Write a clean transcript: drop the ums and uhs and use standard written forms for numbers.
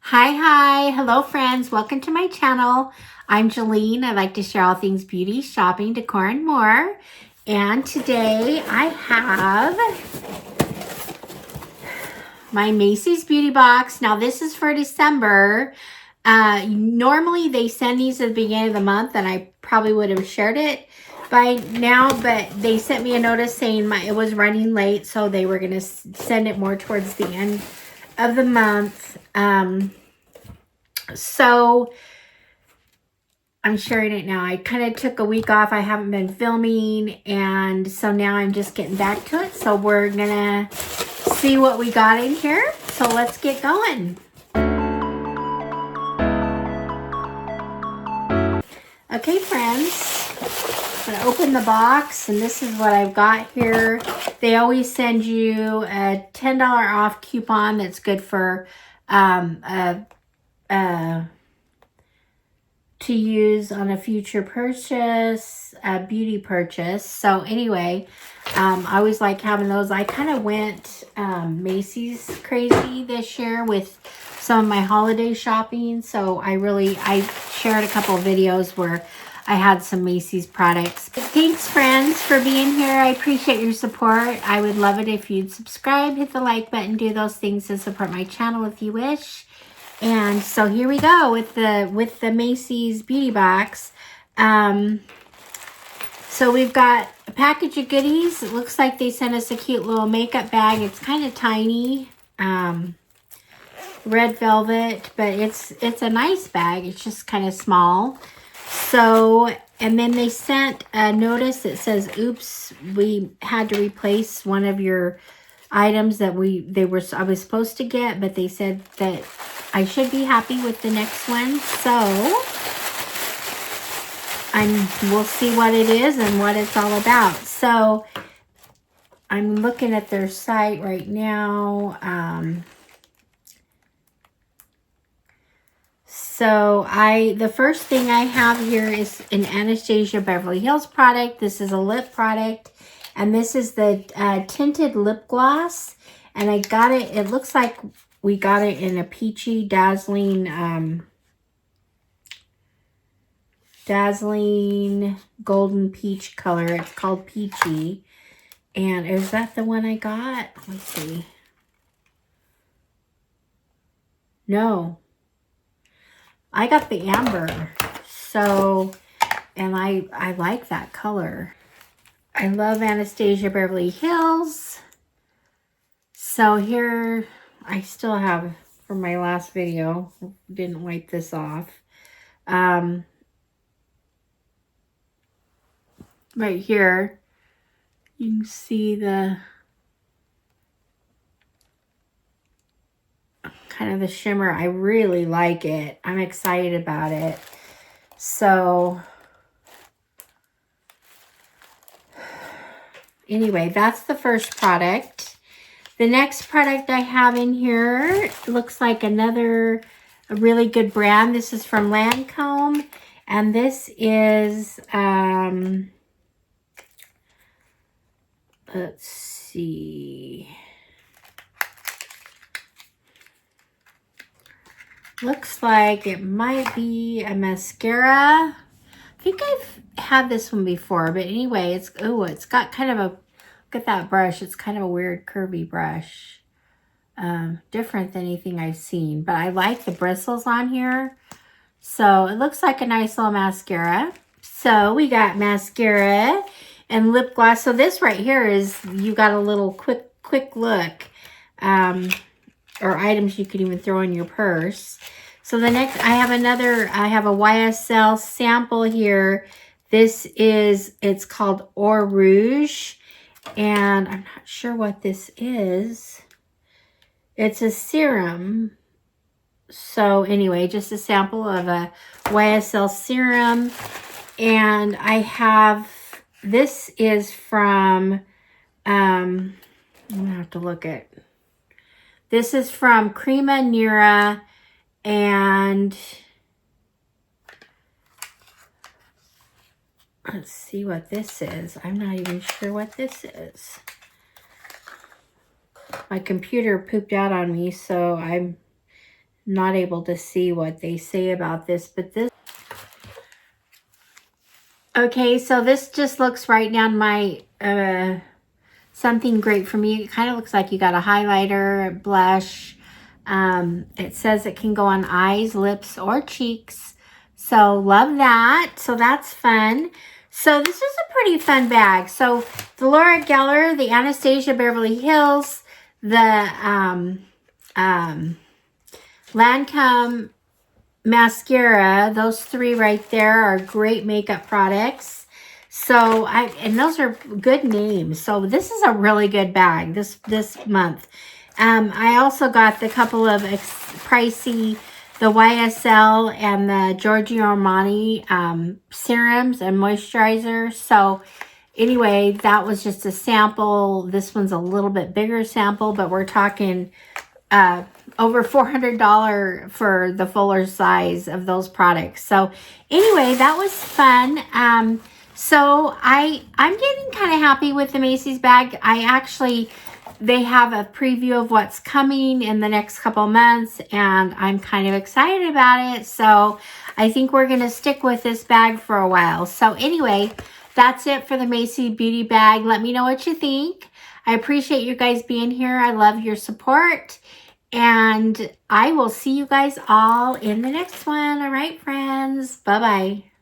Hi, hello friends, welcome to my channel. I'm Jolene. I like to share all things beauty, shopping, decor, and more. And today I have my Macys beauty box. Now this is for December. Normally they send these at the beginning of the month and I probably would have shared it by now, but they sent me a notice saying it was running late, so they were going to send it more towards the end of the month. So I'm sharing it now. I kind of took a week off. I haven't been filming, and so now I'm just getting back to it. So we're gonna see what we got in here. So let's get going. Okay, friends, I'm gonna open the box, and this is what I've got here. They always send you a $10 off coupon that's good for to use on a future purchase, a beauty purchase. So anyway, I always like having those. I kind of went Macys crazy this year with some of my holiday shopping. So I shared a couple of videos where I had some Macys products. Thanks, friends, for being here. I appreciate your support. I would love it if you'd subscribe, hit the like button, do those things to support my channel if you wish. And so here we go with the Macys beauty box. So we've got a package of goodies. It looks like they sent us a cute little makeup bag. It's kind of tiny, red velvet, but it's a nice bag. It's just kind of small. So, and then they sent a notice that says, "Oops, we had to replace one of your items that I was supposed to get, but they said that I should be happy with the next one." So we'll see what it is and what it's all about. So I'm looking at their site right now. So the first thing I have here is an Anastasia Beverly Hills product. This is a lip product, and this is the tinted lip gloss. And I got it, it looks like we got it in a peachy, dazzling golden peach color. It's called Peachy. And is that the one I got? Let's see. No. I got the amber. So, and I like that color. I love Anastasia Beverly Hills. So here, I still have, from my last video, didn't wipe this off. Right here, you can see the kind of the shimmer. I really like it. I'm excited about it. So anyway, that's the first product. The next product I have in here looks like a really good brand. This is from Lancome, and this is let's see. Looks like it might be a mascara. I think I've had this one before, but anyway, it's got kind of a, look at that brush. It's kind of a weird curvy brush. Different than anything I've seen, but I like the bristles on here. So it looks like a nice little mascara. So we got mascara and lip gloss. So this right here is, you got a little quick look, or items you could even throw in your purse. So the next, I have a YSL sample here. It's called Eau Rouge, and I'm not sure what this is. It's a serum. So anyway, just a sample of a YSL serum. And I have, this is from, I'm gonna have to look at, this is from Crema Nera, and let's see what this is. I'm not even sure what this is. My computer pooped out on me, so I'm not able to see what they say about this, but this. Okay, so this just looks right down my something great for me. It kind of looks like you got a highlighter, blush. It says it can go on eyes, lips, or cheeks. So love that. So that's fun. So this is a pretty fun bag. So the Laura Geller, the Anastasia Beverly Hills, the Lancome mascara, those three right there are great makeup products. So and those are good names. So this is a really good bag this month. I also got the couple of pricey, the YSL and the Giorgio Armani serums and moisturizers. So anyway, that was just a sample. This one's a little bit bigger sample, but we're talking over $400 for the fuller size of those products. So anyway, that was fun. So I'm getting kind of happy with the Macys bag. They have a preview of what's coming in the next couple months, and I'm kind of excited about it. So I think we're going to stick with this bag for a while. So anyway, that's it for the Macys Beauty bag. Let me know what you think. I appreciate you guys being here. I love your support. And I will see you guys all in the next one. All right, friends. Bye-bye.